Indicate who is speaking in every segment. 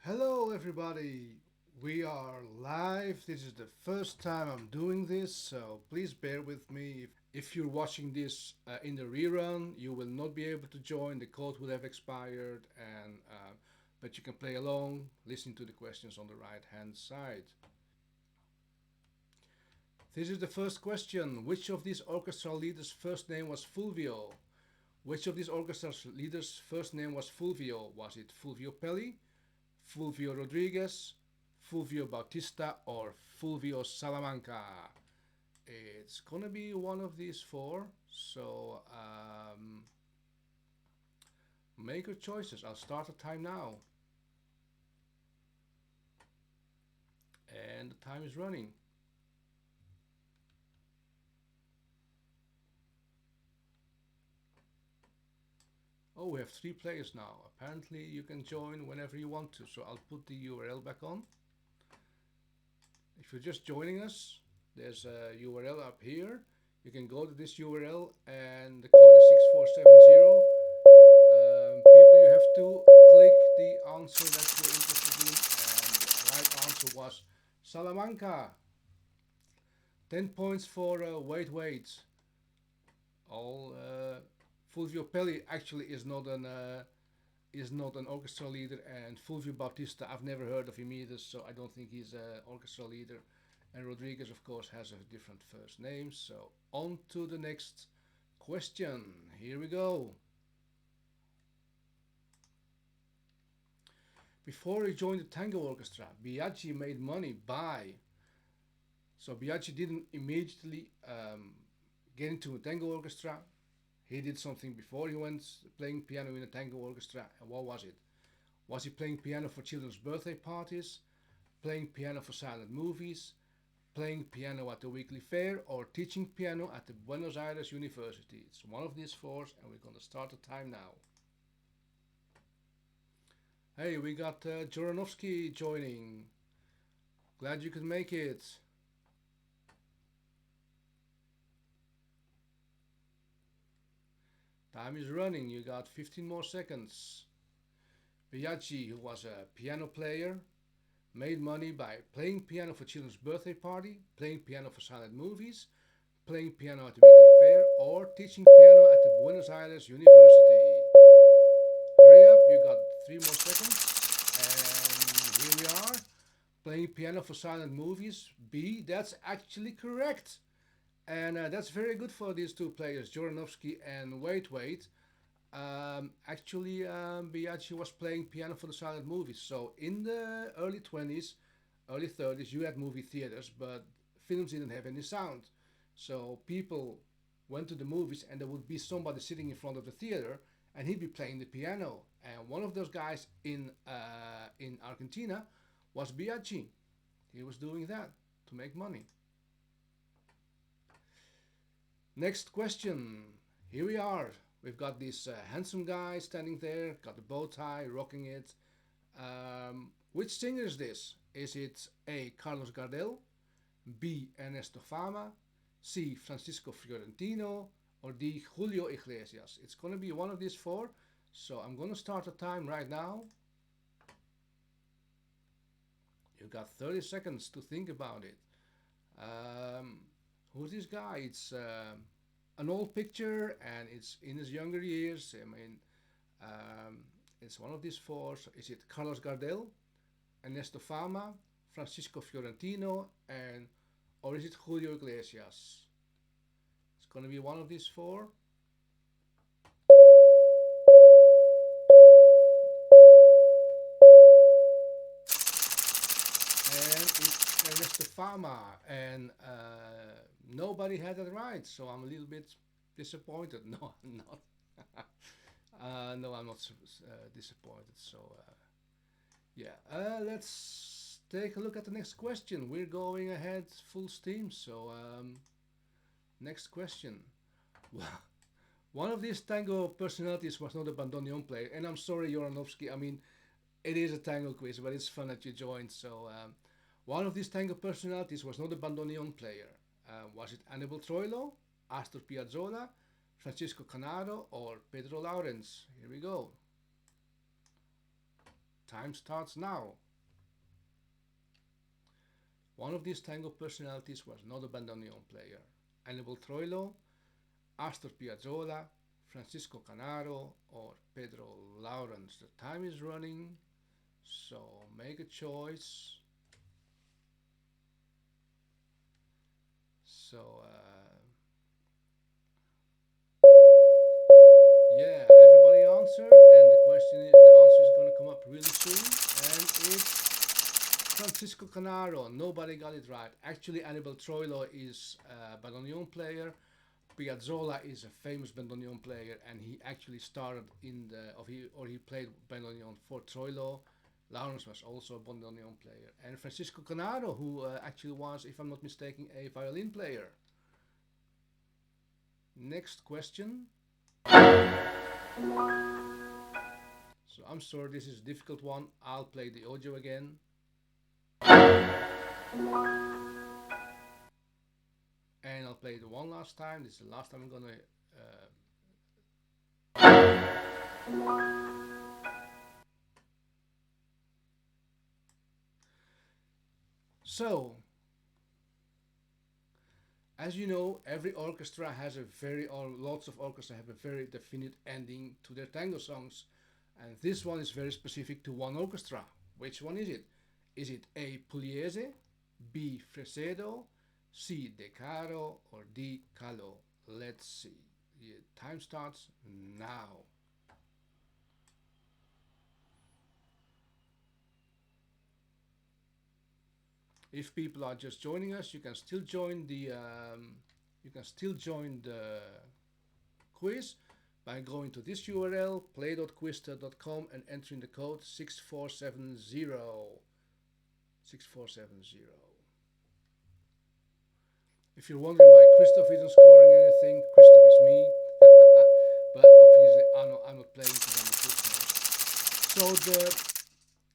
Speaker 1: Hello, everybody. We are live. This is the first time I'm doing this, so please bear with me. If you're watching this in the rerun, you will not be able to join. The code will have expired, and but you can play along, listening to the questions on the right hand side. This is the first question. Which of these orchestral leaders' first name was Fulvio? Which of these orchestral leaders' first name was Fulvio? Was it Fulvio Pelli, Fulvio Rodriguez, Fulvio Bautista, or Fulvio Salamanca? It's gonna be one of these four, so make your choices. I'll start the time now, and the time is running. Oh, we have three players now. Apparently, you can join whenever you want to, so I'll put the URL back on. If you're just joining us, there's a URL up here. You can go to this URL, and the code is 6470. People, you have to click the answer that you're interested in, and the right answer was Salamanca. 10 points for wait. All Fulvio Pelli actually is not an orchestra leader, and Fulvio Bautista, I've never heard of him either, so I don't think he's an orchestra leader. And Rodriguez, of course, has a different first name. So on to the next question. Here we go. Before he joined the Tango Orchestra, Biaggi made money by. So Biaggi didn't immediately get into a tango orchestra. He did something before he went playing piano in a tango orchestra. And what was it? Was he playing piano for children's birthday parties, playing piano for silent movies, playing piano at the weekly fair, or teaching piano at the Buenos Aires University? It's one of these four, and we're going to start the time now. Hey, we got Joronovsky joining. Glad you could make it. Time is running, you got 15 more seconds. Biaggi, who was a piano player, made money by playing piano for children's birthday party, playing piano for silent movies, playing piano at the weekly fair, or teaching piano at the Buenos Aires University. Hurry up, you got 3 more seconds. And here we are, playing piano for silent movies. B, that's actually correct. And that's very good for these two players, Joronovsky and Wait. Actually, Biaggi was playing piano for the silent movies. So in the early 20s, early 30s, you had movie theaters, but films didn't have any sound. So people went to the movies, and there would be somebody sitting in front of the theater, and he'd be playing the piano. And one of those guys in Argentina was Biaggi. He was doing that to make money. Next question. Here we are. We've got this handsome guy standing there, got the bow tie, rocking it. Which singer is this? Is it A. Carlos Gardel, B. Ernesto Fama, C. Francisco Fiorentino, or D. Julio Iglesias? It's going to be one of these four. So I'm going to start the time right now. You've got 30 seconds to think about it. Um, who's this guy? It's an old picture, and it's in his younger years. I mean, um, it's one of these four. So is it Carlos Gardel, Ernesto Fama, Francisco Fiorentino, and or is it Julio Iglesias? It's going to be one of these four. And it's Ernesto Fama, and nobody had it right, so I'm a little bit disappointed. No, I'm not. No, I'm not disappointed. So yeah, let's take a look at the next question. We're going ahead full steam. So next question. One of these tango personalities was not a bandoneon player, and I'm sorry, Joronovsky. I mean, it is a tango quiz, but it's fun that you joined. So one of these tango personalities was not a bandoneon player. Was it Annibal Troilo, Astor Piazzolla, Francisco Canaro, or Pedro Laurens? Here we go. time starts now. One of these tango personalities was not a bandoneon player. Annibal Troilo, Astor Piazzolla, Francisco Canaro, or Pedro Lawrence. The time is running, so make a choice. So, yeah, everybody answered, and the answer is gonna come up really soon, and it's Francisco Canaro. Nobody got it right. Actually, Annibal Troilo is a bandoneon player. Piazzolla is a famous bandoneon player, and he actually started in the or he played bandoneon for Troilo. Lawrence was also a bandoneon player, and Francisco Canaro, who actually was, if I'm not mistaken, a violin player. Next question. So I'm sorry, this is a difficult one. I'll play the audio again. And I'll play it one last time. This is the last time I'm gonna. So, as you know, every orchestra has a very, or lots of orchestras have a very definite ending to their tango songs. And this one is very specific to one orchestra. Which one is it? Is it A. Pugliese, B. Fresedo, C. De Caro, or D. Calo? Let's see. The time starts now. If people are just joining us, you can still join the quiz by going to this URL play.quista.com and entering the code 6470. 6470. If you're wondering why Christoph isn't scoring anything, Christoph is me. But obviously I'm not playing because I'm the quiz host. So the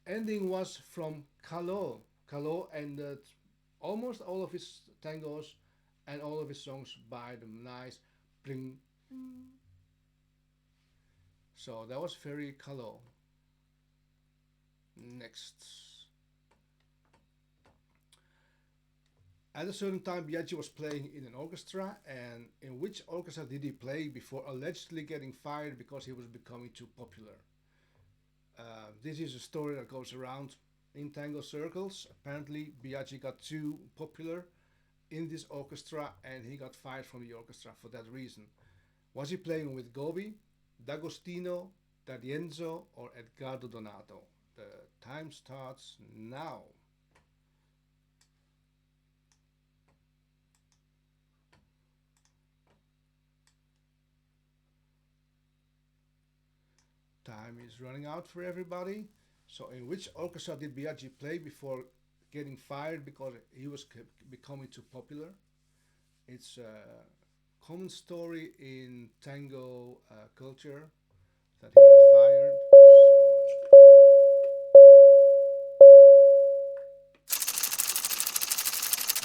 Speaker 1: ending was from Calo. Calo ended almost all of his tangos and all of his songs by the nice bling. So that was very Calo. Next. At a certain time, Biaggi was playing in an orchestra, and in which orchestra did he play before allegedly getting fired because he was becoming too popular? This is a story that goes around in tango circles. Apparently, Biaggi got too popular in this orchestra and he got fired from the orchestra for that reason. Was he playing with Gobi, D'Agostino, D'Arienzo, or Edgardo Donato? The time starts now. Time is running out for everybody. So, in which orchestra did Biaggi play before getting fired because he was becoming too popular? It's a common story in tango culture that he got fired.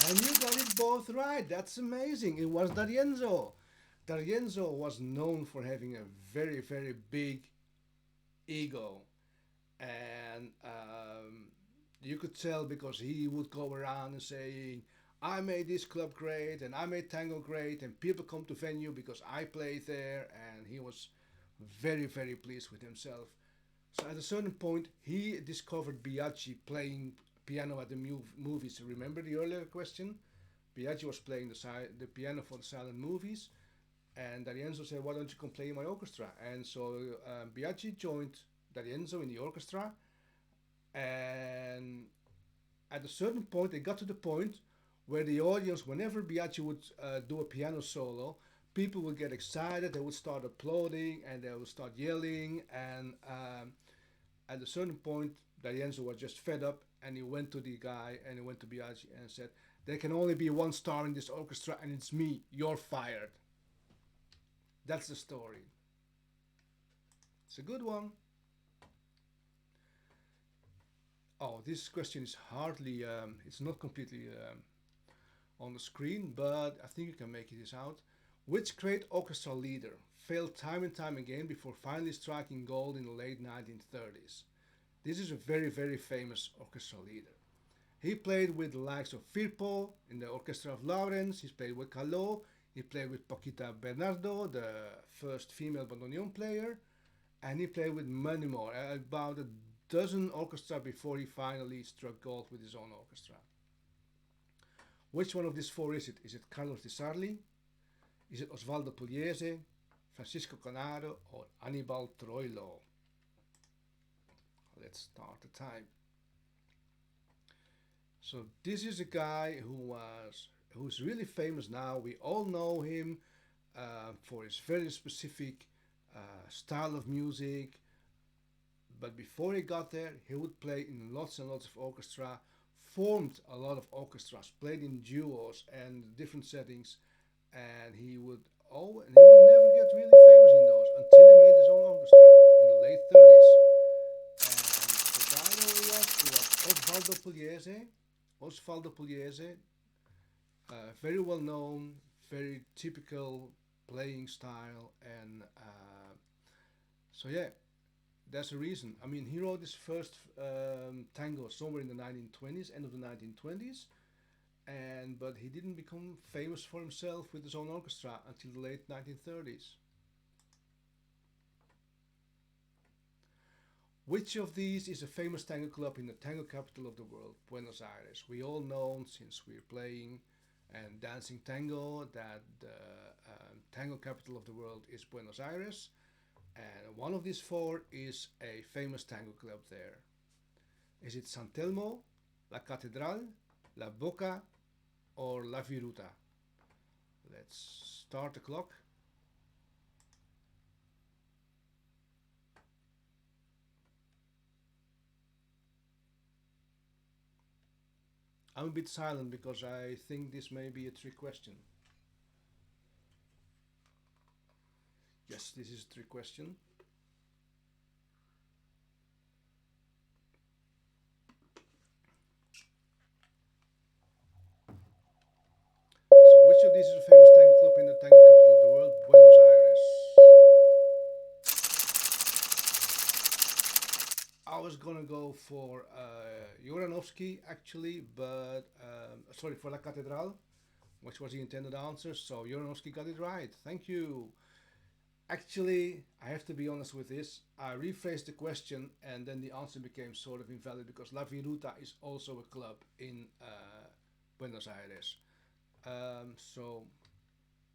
Speaker 1: And you got it both right. That's amazing. It was D'Arienzo. D'Arienzo was known for having a very, very big ego. And you could tell because he would go around and saying, I made this club great and I made tango great and people come to venue because I played there, and he was very, very pleased with himself. So at a certain point he discovered Biaggi playing piano at the movies. Remember the earlier question? Biaggi was playing the piano for the silent movies, and D'Arienzo said, why don't you come play in my orchestra? And so Biaggi joined D'Arienzo in the orchestra, and at a certain point, they got to the point where the audience, whenever Biaggi would do a piano solo, people would get excited, they would start applauding, and they would start yelling, and at a certain point, D'Arienzo was just fed up, and he went to the guy, and he went to Biaggi and said, there can only be one star in this orchestra, and it's me, you're fired. That's the story. It's a good one. Oh, this question is hardly, it's not completely on the screen, but I think you can make this out. Which great orchestra leader failed time and time again before finally striking gold in the late 1930s? This is a very, very famous orchestral leader. He played with the likes of Firpo in the orchestra of Lawrence. He's played with Calot. He played with Paquita Bernardo, the first female bandoneon player, and he played with many more, about a dozen orchestra before he finally struck gold with his own orchestra. Which one of these four is it? Is it Carlos Di Sarli? Is it Osvaldo Pugliese, Francisco Canaro, or Anibal Troilo? Let's start the time. So this is a guy who's really famous now. We all know him for his very specific style of music. But before he got there, he would play in lots and lots of orchestra, formed a lot of orchestras, played in duos and different settings, and he would never get really famous in those until he made his own orchestra in the late 30s. And the guy that he was Osvaldo Pugliese. Osvaldo Pugliese, very well known, very typical playing style, and so yeah, there's a reason. I mean, he wrote his first tango somewhere in the 1920s, end of the 1920s, and but he didn't become famous for himself with his own orchestra until the late 1930s. Which of these is a famous tango club in the tango capital of the world, Buenos Aires? We all know, since we're playing and dancing tango, that the tango capital of the world is Buenos Aires, and one of these four is a famous tango club there. Is it San Telmo, La Catedral, La Boca, or La Viruta? Let's start the clock. I'm a bit silent because I think this may be a trick question. Yes, this is a trick question. So, which of these is a famous tango club in the tango capital of the world, Buenos Aires? I was gonna go for Juranovsky actually, but sorry, for La Catedral, which was the intended answer. So Juranovsky got it right. Thank you. Actually, I have to be honest with this. I rephrased the question, and then the answer became sort of invalid because La Viruta is also a club in Buenos Aires. So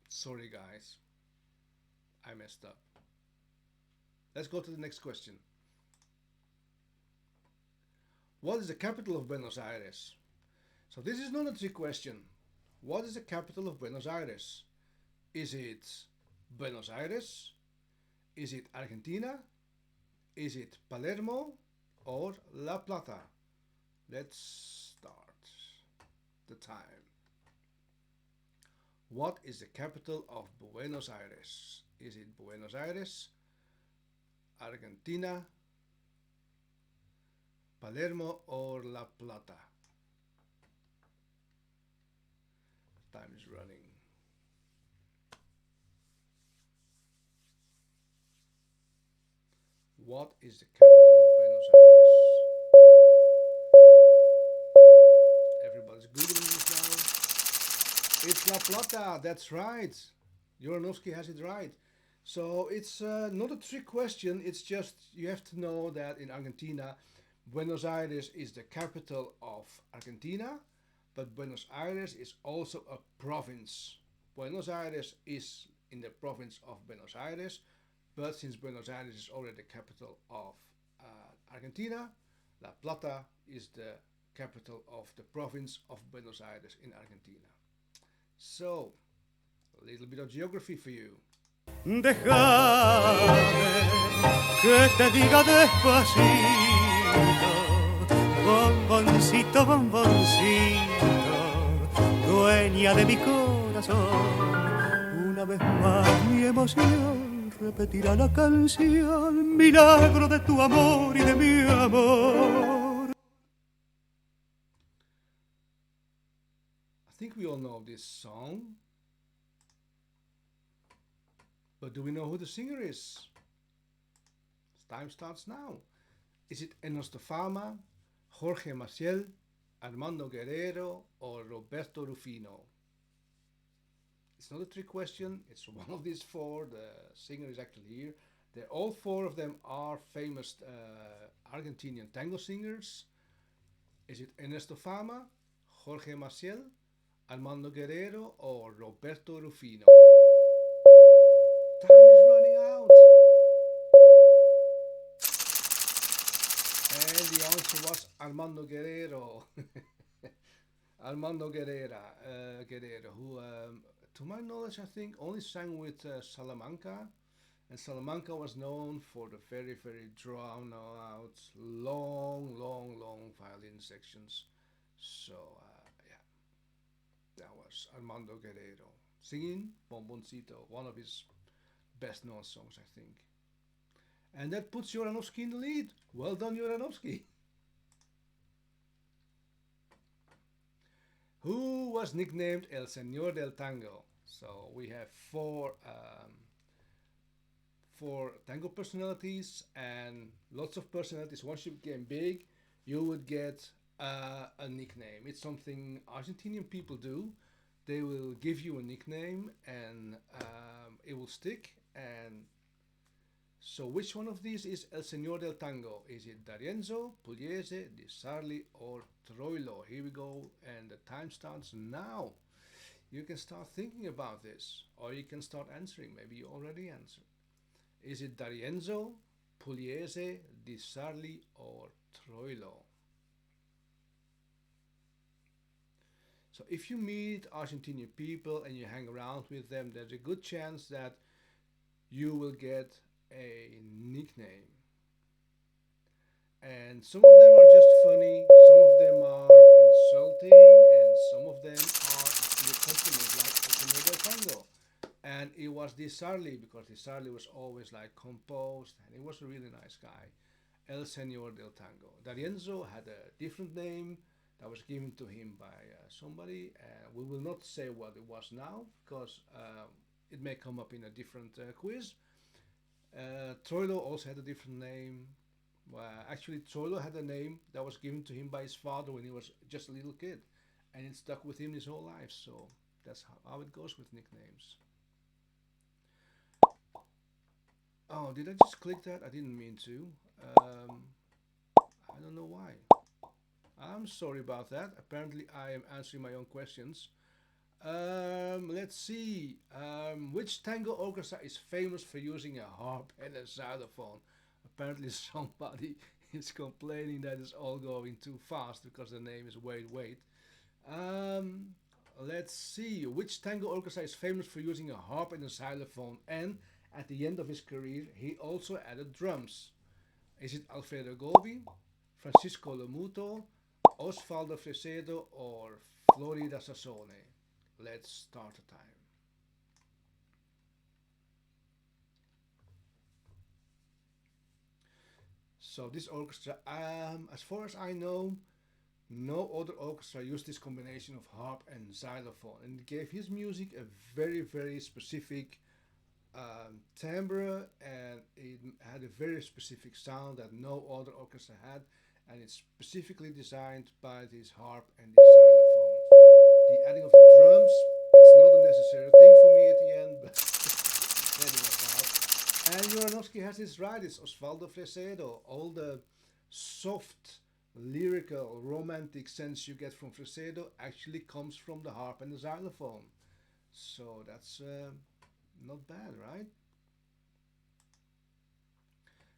Speaker 1: sorry, guys, I messed up. Let's go to the next question. What is the capital of Buenos Aires? So this is not a trick question. What is the capital of Buenos Aires? Is it Buenos Aires? Is it Argentina? Is it Palermo or La Plata? Let's start the time. What is the capital of Buenos Aires? Is it Buenos Aires, Argentina, Palermo, or La Plata? Time is running. What is the capital of Buenos Aires? Everybody's Googling this now. It's La Plata, that's right. Juranovsky has it right. So it's not a trick question, it's just you have to know that in Argentina, Buenos Aires is the capital of Argentina, but Buenos Aires is also a province. Buenos Aires is in the province of Buenos Aires, but since Buenos Aires is already the capital of Argentina, La Plata is the capital of the province of Buenos Aires in Argentina. So, a little bit of geography for you.
Speaker 2: Déjame que te diga despacito, bomboncito, bomboncito, dueña de mi corazón. Una vez más mi emoción repetirá la canción, milagro de tu amor y de mi amor.
Speaker 1: I think we all know this song, but do we know who the singer is? Time starts now. Is it Ernesto Fama, Jorge Maciel, Armando Guerrero, or Roberto Rufino? It's not a trick question. It's one of these four. The singer is actually here. All four of them are famous Argentinian tango singers. Is it Ernesto Fama, Jorge Maciel, Armando Guerrero, or Roberto Rufino? Time is running out. And the answer was Armando Guerrero. Armando Guerrero, who, to my knowledge, I think only sang with Salamanca. And Salamanca was known for the very, very drawn out, long violin sections. So, yeah, that was Armando Guerrero singing Bomboncito, one of his best known songs, I think. And that puts Joranovsky in the lead. Well done, Joranovsky. Who was nicknamed El Señor del Tango? So we have four tango personalities and lots of personalities. Once you became big, you would get a nickname. It's something Argentinian people do. They will give you a nickname and it will stick. And so, which one of these is El Señor del Tango? Is it D'Arienzo, Pugliese, Di Sarli, or Troilo? Here we go, and the time starts now. You can start thinking about this, or you can start answering. Maybe you already answered. Is it D'Arienzo, Pugliese, Di Sarli, or Troilo? So if you meet Argentinian people and you hang around with them, there's a good chance that you will get a nickname. And some of them are just funny, some of them are insulting, and some of them are actually compliments like El Señor del Tango. And it was Disarli because Disarli was always like composed and he was a really nice guy. El Señor del Tango. D'Arienzo had a different name that was given to him by somebody. We will not say what it was now because it may come up in a different quiz. Troilo also had a different name. Actually, Troilo had a name that was given to him by his father when he was just a little kid, and it stuck with him his whole life. So that's how it goes with nicknames. Oh, did I just click that? I didn't mean to. Um, I don't know why. I'm sorry about that. Apparently, I am answering my own questions. Let's see. Which tango orchestra is famous for using a harp and a xylophone? Apparently, somebody is complaining that it's all going too fast because the name is Wait Wait. Um, let's see. Which tango orchestra is famous for using a harp and a xylophone? And at the end of his career, he also added drums. Is it Alfredo Gobi, Francisco Lomuto, Osvaldo Fresedo, or Florida Sassone? Let's start the time. So this orchestra, as far as I know, no other orchestra used this combination of harp and xylophone, and it gave his music a very, very specific timbre, and it had a very specific sound that no other orchestra had, and it's specifically designed by this harp and this xylophone. The adding of the drums, it's not a necessary thing for me at the end, but and Juranovsky has this right. It's Osvaldo Fresedo. All the soft, lyrical, romantic sense you get from Fresedo actually comes from the harp and the xylophone. So that's not bad, right?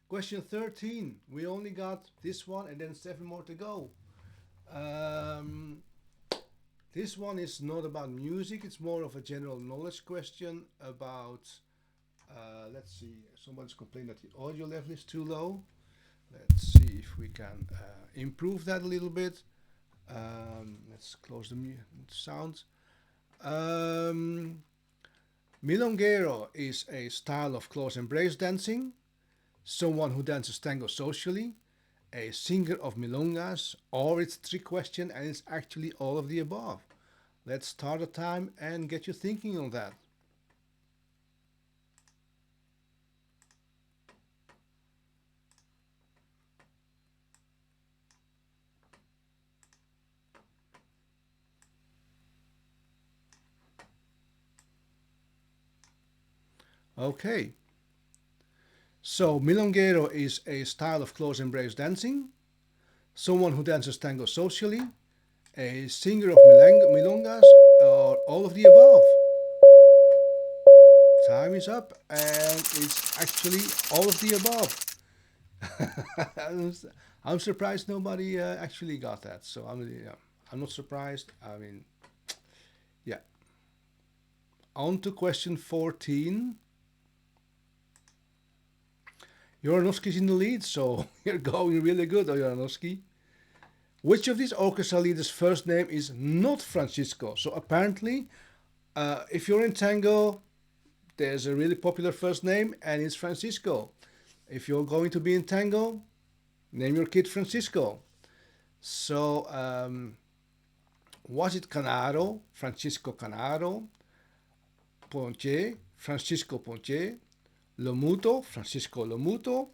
Speaker 1: Question 13. We only got this one and then seven more to go. Um, this one is not about music, it's more of a general knowledge question about. Let's see, someone's complained that the audio level is too low. Let's see if we can improve that a little bit. Let's close the sound. Um, Milonguero is a style of close embrace dancing, someone who dances tango socially, a singer of milongas, or it's a trick question and it's actually all of the above. Let's start the time and get you thinking on that. Okay, so milonguero is a style of close embrace dancing, someone who dances tango socially, a singer of milongas, or all of the above. Time is up, and it's actually all of the above. I'm surprised nobody actually got that. So I'm not surprised. I mean, yeah. On to question 14. Joranovsky's in the lead, so you're going really good, Joranovsky. Which of these orchestra leaders' first name is not Francisco? So apparently, if you're in tango, there's a really popular first name, and it's Francisco. If you're going to be in tango, name your kid Francisco. So, was it Canaro, Francisco Canaro, Ponche, Francisco Ponche, Lomuto, Francisco Lomuto,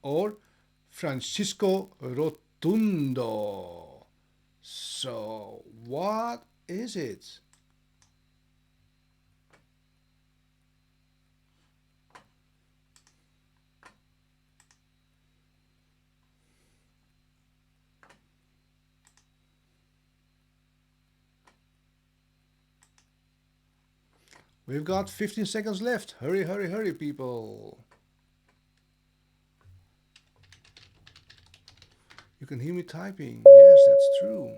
Speaker 1: or Francisco Rotundo? So, what is it? We've got 15 seconds left. Hurry, hurry, hurry, people. You can hear me typing. Yes, that's true.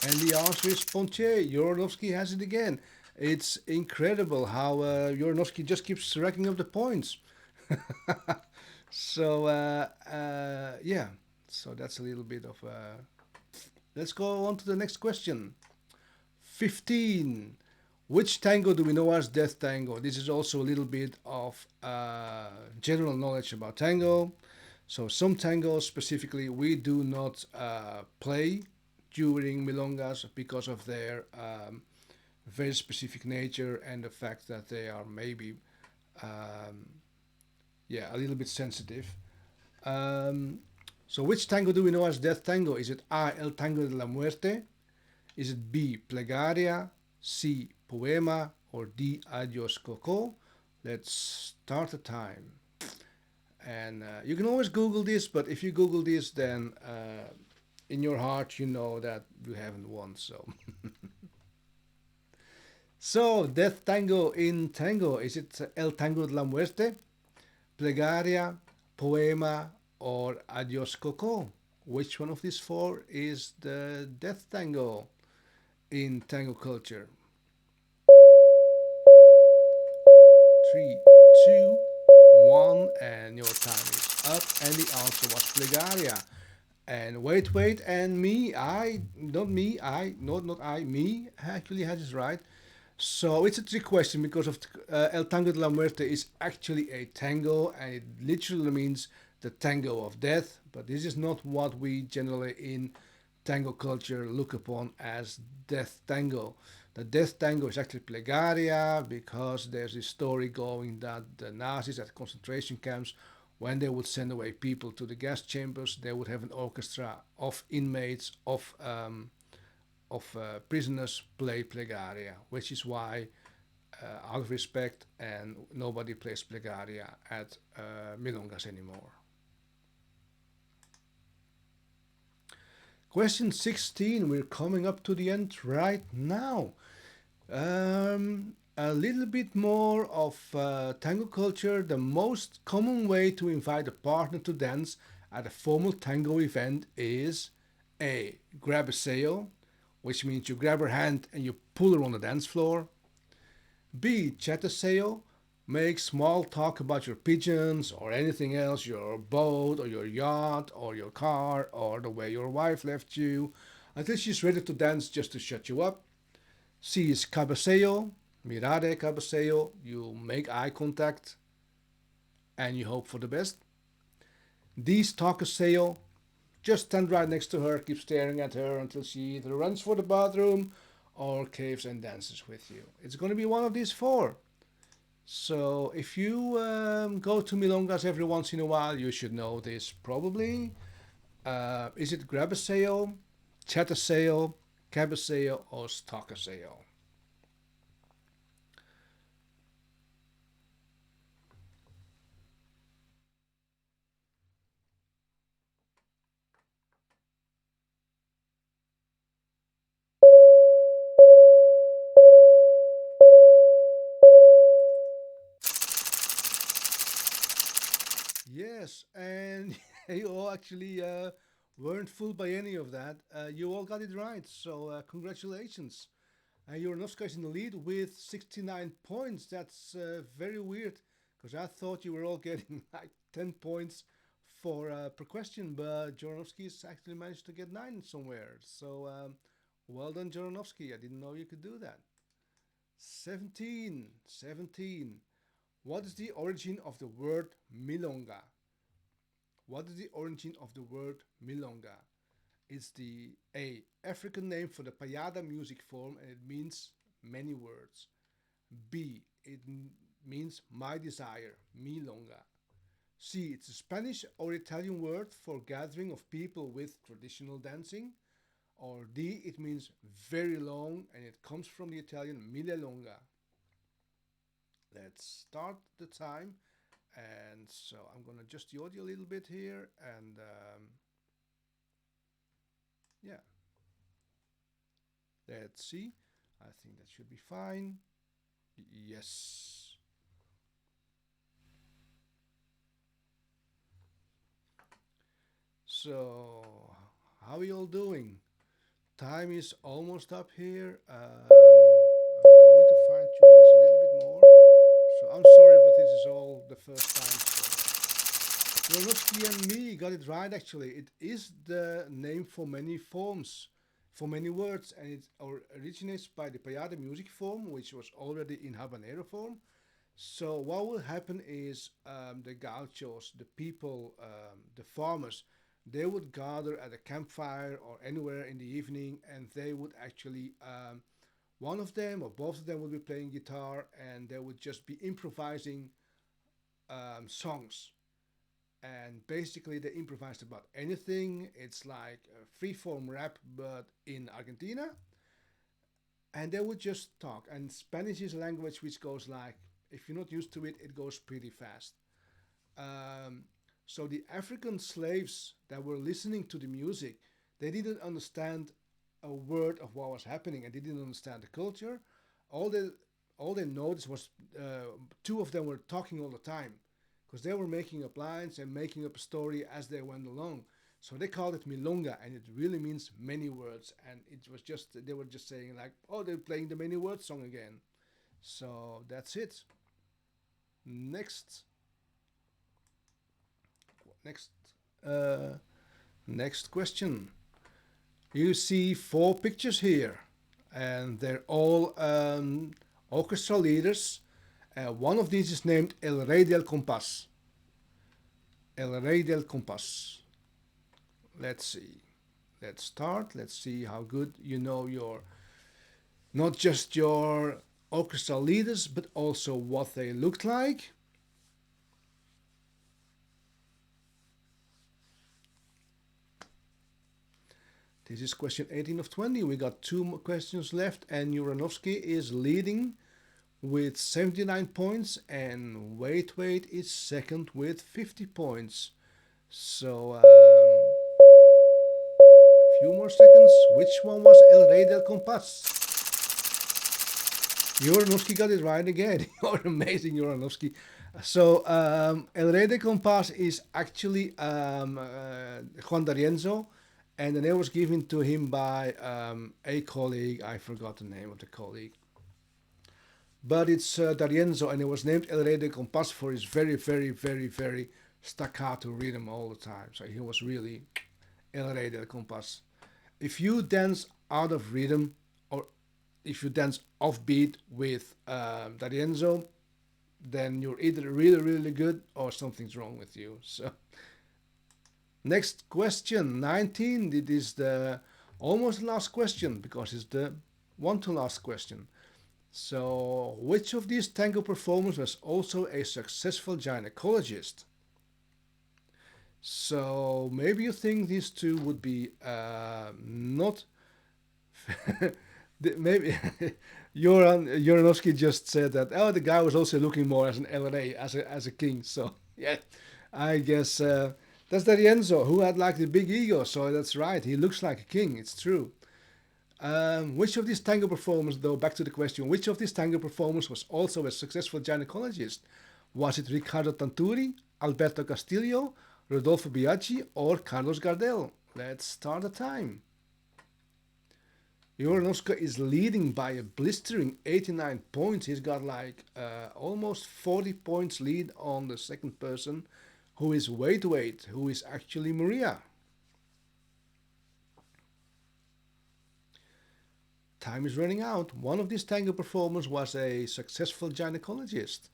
Speaker 1: And the answer is Ponche. Joronovsky has it again. It's incredible how Joronovsky just keeps racking up the points. So, yeah. So that's a little bit of. Let's go on to the next question. 15. Which tango do we know as death tango? This is also a little bit of general knowledge about tango. So some tangos specifically we do not play during milongas because of their very specific nature and the fact that they are maybe yeah, a little bit sensitive. Um, so which tango do we know as death tango? Is it A, El Tango de la Muerte? Is it B, Plegaria, C, Poema, or D, Adios Coco? Let's start the time. And you can always Google this, but if you Google this, then in your heart you know that you haven't won. So, so Death Tango in Tango, is it El Tango de la Muerte, Plegaria, Poema, or Adios Coco? Which one of these four is the Death Tango in tango culture? 3, 2, 1, and your time is up. And the answer was Plegaria. And wait, and not I, me actually had it right. So it's a trick question because of El Tango de la Muerte is actually a tango and it literally means the tango of death. But this is not what we generally in tango culture look upon as death tango. The death tango is actually Plegaria because there's this story going that the Nazis at concentration camps, when they would send away people to the gas chambers, they would have an orchestra of inmates, of prisoners play Plegaria, which is why, out of respect, and nobody plays Plegaria at milongas anymore. Question 16, we're coming up to the end right now. A little bit more of tango culture. The most common way to invite a partner to dance at a formal tango event is A. Grab a sail, which means you grab her hand and you pull her on the dance floor. B. Chat a sail, make small talk about your pigeons or anything else, your boat or your yacht or your car or the way your wife left you, until she's ready to dance just to shut you up. C is cabeceo, mirare cabeceo, you make eye contact and you hope for the best. D is talkaseo, just stand right next to her, keep staring at her until she either runs for the bathroom or caves and dances with you. It's going to be one of these four. So if you go to milongas every once in a while, you should know this probably. Is it grab a sail, chat a sail, cabeceo o stalkaseo. Yes, and you all actually weren't fooled by any of that. You all got it right, so congratulations. Juranovska is in the lead with 69 points. That's very weird because I thought you were all getting like 10 points for per question, but Juranovski's actually managed to get 9 somewhere. So well done, Juranovsky. I didn't know you could do that. 17. 17. What is the origin of the word milonga? What is the origin of the word milonga? It's the A, African name for the payada music form, and it means many words. B, it means my desire, milonga. C, it's a Spanish or Italian word for gathering of people with traditional dancing. Or D, it means very long and it comes from the Italian mille longa. Let's start the time. And so I'm going to adjust the audio a little bit here. And yeah, let's see. I think that should be fine. Yes. So, how are you all doing? Time is almost up here. I'm going to fine tune this a little bit more. So, I'm sorry, but this is all the first time. So, Joloski and me got it right actually. It is the name for many forms, for many words, and it originates by the payada music form, which was already in habanero form. So what will happen is the gauchos, the people, the farmers, they would gather at a campfire or anywhere in the evening, and they would actually one of them or both of them would be playing guitar, and they would just be improvising songs. And basically, they improvised about anything. It's like a freeform rap, but in Argentina. And they would just talk. And Spanish is a language which goes like, if you're not used to it, it goes pretty fast. Um, so the African slaves that were listening to the music, they didn't understand a word of what was happening, and they didn't understand the culture. All they all they noticed was two of them were talking all the time because they were making up lines and making up a story as they went along. So they called it milonga, and it really means many words. And it was just they were just saying like, "Oh, they're playing the many words song again." So that's it. Next, next, uh, next question. You see four pictures here, and they're all orchestra leaders. One of these is named El Rey del Compás. El Rey del Compás. Let's see. Let's start. Let's see how good you know your not just your orchestra leaders, but also what they looked like. This is question 18 of 20. We got two more questions left, and Uranovsky is leading with 79 points, and Wait is second with 50 points. So, few more seconds. Which one was El Rey del Compás? Uranovsky got it right again. You're amazing, Uranovsky. So, El Rey del Compás is actually Juan D'Arienzo, and the name was given to him by a colleague. I forgot the name of the colleague. But it's D'Arienzo, and it was named El Rey del Compás for his very, very, very, very staccato rhythm all the time. So he was really El Rey del Compás. If you dance out of rhythm, or if you dance offbeat with D'Arienzo, then you're either really, really good or something's wrong with you. So, next question, 19. It is the almost last question because it's the one to last question. So, which of these tango performers was also a successful gynecologist? So, maybe you think these two would be not Maybe Joranovsky just said that. Oh, the guy was also looking more as an LNA, as a king. So yeah, I guess that's D'Arienzo, who had like the big ego. So that's right. He looks like a king. It's true. Which of these tango performers, though, back to the question, which of these tango performers was also a successful gynecologist? Was it Riccardo Tanturi, Alberto Castillo, Rodolfo Biaggi, or Carlos Gardel? Let's start the time. Joranovska is leading by a blistering 89 points. He's got like almost 40 points lead on the second person, who is wait, who is actually Maria. Time is running out. One of these tango performers was a successful gynecologist.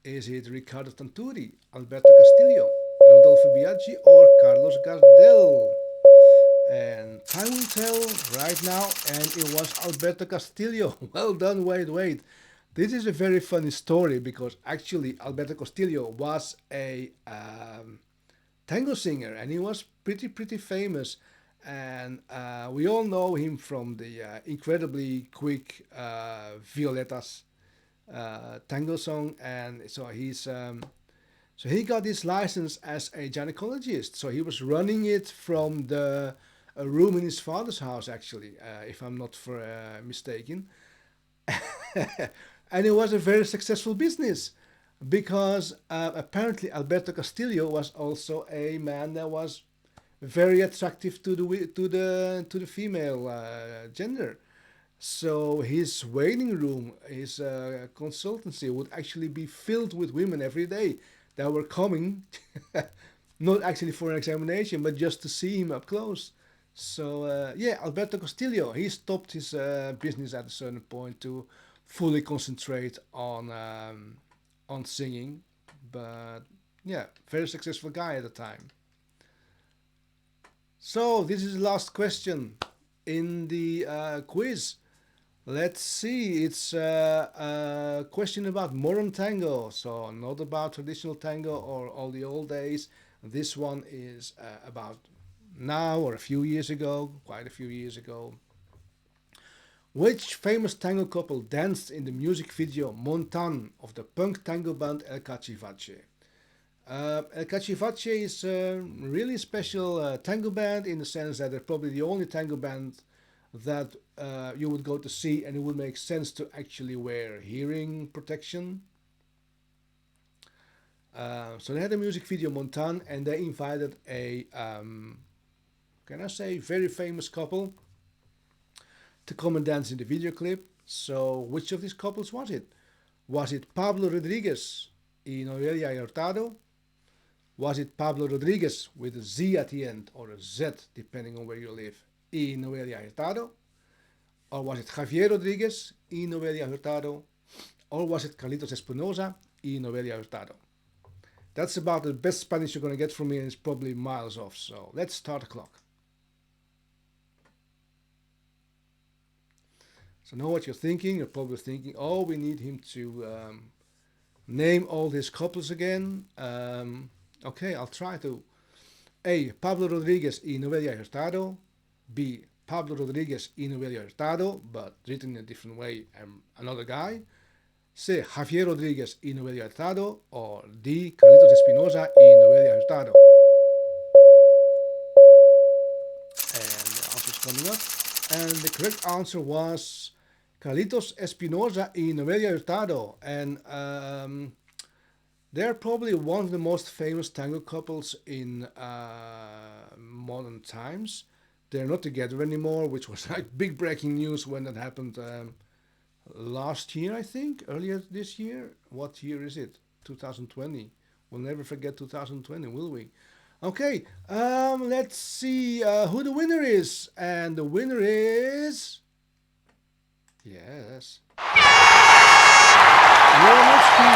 Speaker 1: Is it Riccardo Tanturi, Alberto Castillo, Rodolfo Biaggi, or Carlos Gardel? And time will tell right now, and it was Alberto Castillo. Well done, wait. This is a very funny story because actually Alberto Castillo was a tango singer and he was pretty famous. And we all know him from the incredibly quick Violetas tango song. And so so he got his license as a gynecologist. So he was running it from the a room in his father's house, actually, if I'm not mistaken. And it was a very successful business because apparently Alberto Castillo was also a man that was very attractive to the female gender. So his waiting room, his consultancy would actually be filled with women every day that were coming, not actually for an examination, but just to see him up close. So yeah, Alberto Castillo, he stopped his business at a certain point to fully concentrate on singing. But yeah, very successful guy at the time. So this is the last question in the quiz. Let's see. It's a question about modern tango, so not about traditional tango or all the old days. This one is about now or a few years ago, quite a few years ago. Which famous tango couple danced in the music video Montan of the punk tango band El Cachivache? El Cachivache is a really special tango band in the sense that they're probably the only tango band that you would go to see, and it would make sense to actually wear hearing protection. So they had a music video Montan, and they invited a can I say very famous couple to come and dance in the video clip. So which of these couples was it? Was it Pablo Rodriguez y Noelia Hurtado? Was it Pablo Rodriguez with a Z at the end, or a Z depending on where you live, y Noelia Hurtado? Or was it Javier Rodriguez y Noelia Hurtado? Or was it Carlitos Espinosa y Noelia Hurtado? That's about the best Spanish you're going to get from me, and it's probably miles off. So let's start the clock. So know what you're thinking. You're probably thinking, oh, we need him to name all these couples again. Okay, I'll try to. A. Pablo Rodriguez y Noelia Hurtado. B. Pablo Rodriguez y Noelia Hurtado, but written in a different way, and another guy. C. Javier Rodriguez y Noelia Hurtado. Or D. Carlitos Espinosa y Noelia Hurtado. And the answer's coming up. And the correct answer was Carlitos Espinosa y Noelia Hurtado. And they're probably one of the most famous tango couples in modern times. They're not together anymore, which was like big breaking news when that happened last year, I think, earlier this year. What year is it? 2020. We'll never forget 2020, will we? Okay, let's see who the winner is. And the winner is... Yes. Joranovsky.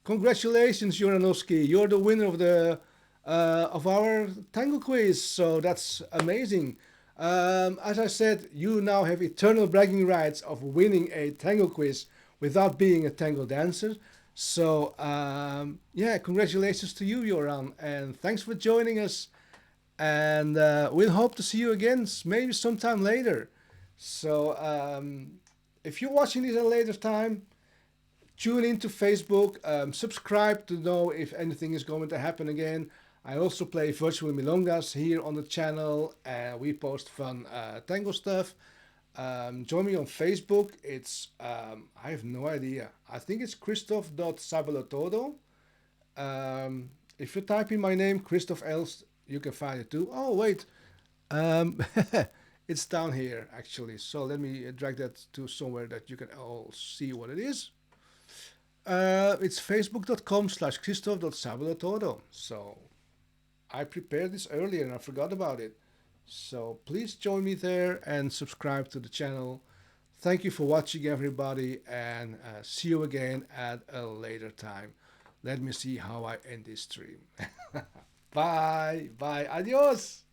Speaker 1: Congratulations, Joranovsky. You're the winner of our tango quiz. So that's amazing. As I said, you now have eternal bragging rights of winning a tango quiz without being a tango dancer. So yeah, congratulations to you, Joran, and thanks for joining us and we'll hope to see you again, maybe sometime later. So if you're watching this at a later time, tune into Facebook, subscribe to know if anything is going to happen again. I also play virtual milongas here on the channel, and we post fun tango stuff. Join me on Facebook. It's I have no idea. I think it's Christoph.Sabelotodo. If you type in my name, Christoph Else, you can find it too. Oh wait, um, it's down here actually. So let me drag that to somewhere that you can all see what it is. It's facebook.com/Christoph.Sabelotodo. So I prepared this earlier and I forgot about it. So please join me there and subscribe to the channel. Thank you for watching, everybody, and see you again at a later time. Let me see how I end this stream. Bye. Bye. Adios.